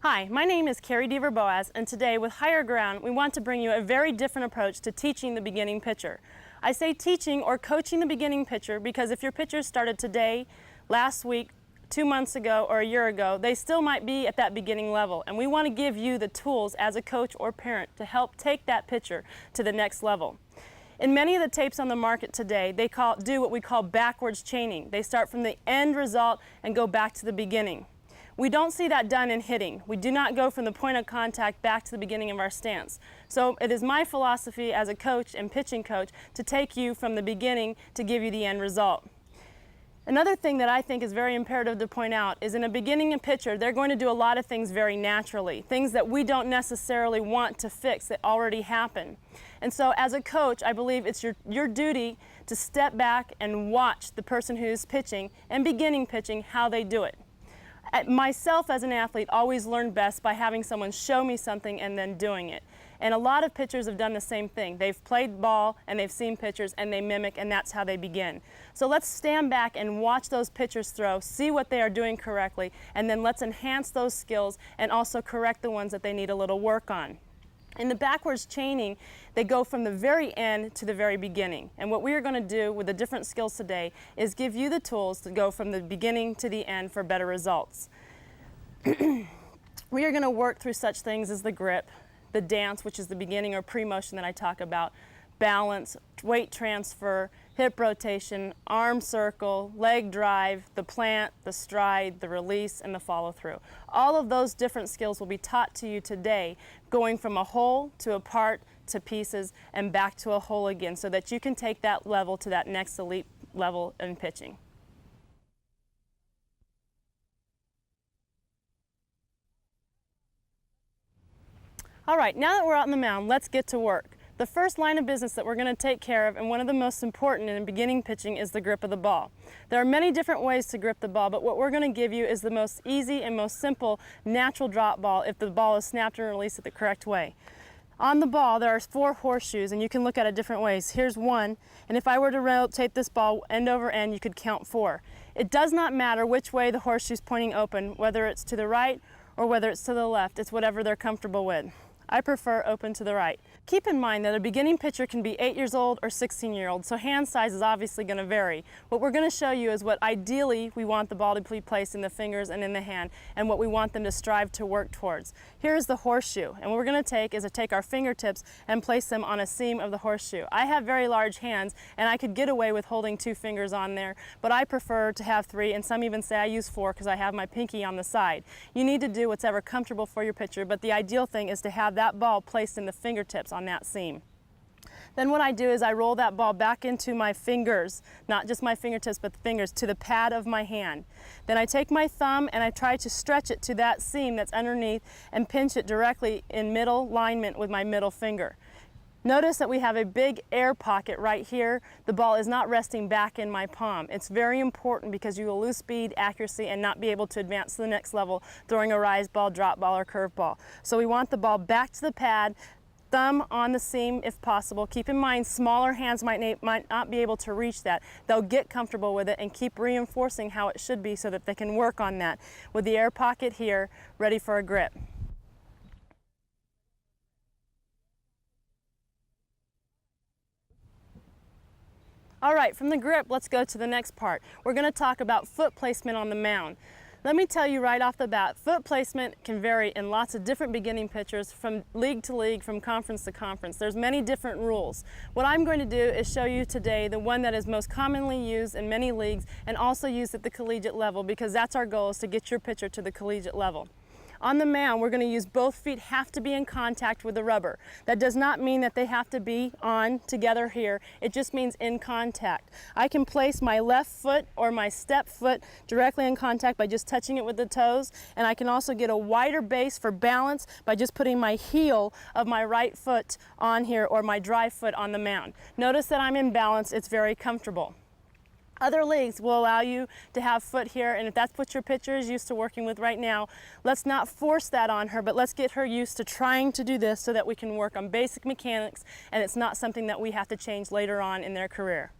Hi, my name is Carrie Deaver-Boaz, and today with Higher Ground, we want to bring you a very different approach to teaching the beginning pitcher. I say teaching or coaching the beginning pitcher because if your pitcher started today, last week, 2 months ago, or a year ago, they still might be at that beginning level, and we want to give you the tools as a coach or parent to help take that pitcher to the next level. In many of the tapes on the market today, they do what we call backwards chaining. They start from the end result and go back to the beginning. We don't see that done in hitting. We do not go from the point of contact back to the beginning of our stance. So it is my philosophy as a coach and pitching coach to take you from the beginning to give you the end result. Another thing that I think is very imperative to point out is in a beginning pitcher, they're going to do a lot of things very naturally, things that we don't necessarily want to fix that already happen. And so as a coach, I believe it's your duty to step back and watch the person who's pitching and beginning pitching, how they do it. Myself as an athlete always learned best by having someone show me something and then doing it. And a lot of pitchers have done the same thing. They've played ball and they've seen pitchers and they mimic, and that's how they begin. So let's stand back and watch those pitchers throw, see what they are doing correctly, and then let's enhance those skills and also correct the ones that they need a little work on. In the backwards chaining, they go from the very end to the very beginning. And what we are going to do with the different skills today is give you the tools to go from the beginning to the end for better results. We are going to work through such things as the grip, the dance, which is the beginning or pre-motion that I talk about, balance, weight transfer, hip rotation, arm circle, leg drive, the plant, the stride, the release, and the follow-through. All of those different skills will be taught to you today, going from a whole to a part to pieces and back to a whole again, so that you can take that level to that next elite level in pitching. All right, now that we're out on the mound, let's get to work. The first line of business that we're going to take care of, and one of the most important in beginning pitching, is the grip of the ball. There are many different ways to grip the ball, but what we're going to give you is the most easy and most simple natural drop ball if the ball is snapped and released it the correct way. On the ball, there are 4 horseshoes, and you can look at it different ways. Here's one, and if I were to rotate this ball end over end, you could count 4. It does not matter which way the horseshoe's pointing open, whether it's to the right or whether it's to the left. It's whatever they're comfortable with. I prefer open to the right. Keep in mind that a beginning pitcher can be 8 years old or 16-year-old, so hand size is obviously going to vary. What we're going to show you is what ideally we want the ball to be placed in the fingers and in the hand, and what we want them to strive to work towards. Here's the horseshoe, and what we're going to take is to take our fingertips and place them on a seam of the horseshoe. I have very large hands, and I could get away with holding 2 fingers on there, but I prefer to have 3, and some even say I use 4 because I have my pinky on the side. You need to do what's ever comfortable for your pitcher, but the ideal thing is to have that ball placed in the fingertips on that seam. Then what I do is I roll that ball back into my fingers, not just my fingertips, but the fingers, to the pad of my hand. Then I take my thumb and I try to stretch it to that seam that's underneath and pinch it directly in middle alignment with my middle finger. Notice that we have a big air pocket right here. The ball is not resting back in my palm. It's very important because you will lose speed, accuracy, and not be able to advance to the next level throwing a rise ball, drop ball, or curve ball. So we want the ball back to the pad, thumb on the seam if possible. Keep in mind, smaller hands might not be able to reach that. They'll get comfortable with it and keep reinforcing how it should be so that they can work on that. With the air pocket here, ready for a grip. All right, from the grip, let's go to the next part. We're going to talk about foot placement on the mound. Let me tell you right off the bat, foot placement can vary in lots of different beginning pitchers from league to league, from conference to conference. There's many different rules. What I'm going to do is show you today the one that is most commonly used in many leagues and also used at the collegiate level, because that's our goal, is to get your pitcher to the collegiate level. On the mound, we're going to use both feet have to be in contact with the rubber. That does not mean that they have to be on together here. It just means in contact. I can place my left foot or my step foot directly in contact by just touching it with the toes, and I can also get a wider base for balance by just putting my heel of my right foot on here or my drive foot on the mound. Notice that I'm in balance. It's very comfortable. Other leagues will allow you to have foot here, and if that's what your pitcher is used to working with right now, let's not force that on her, but let's get her used to trying to do this so that we can work on basic mechanics and it's not something that we have to change later on in their career.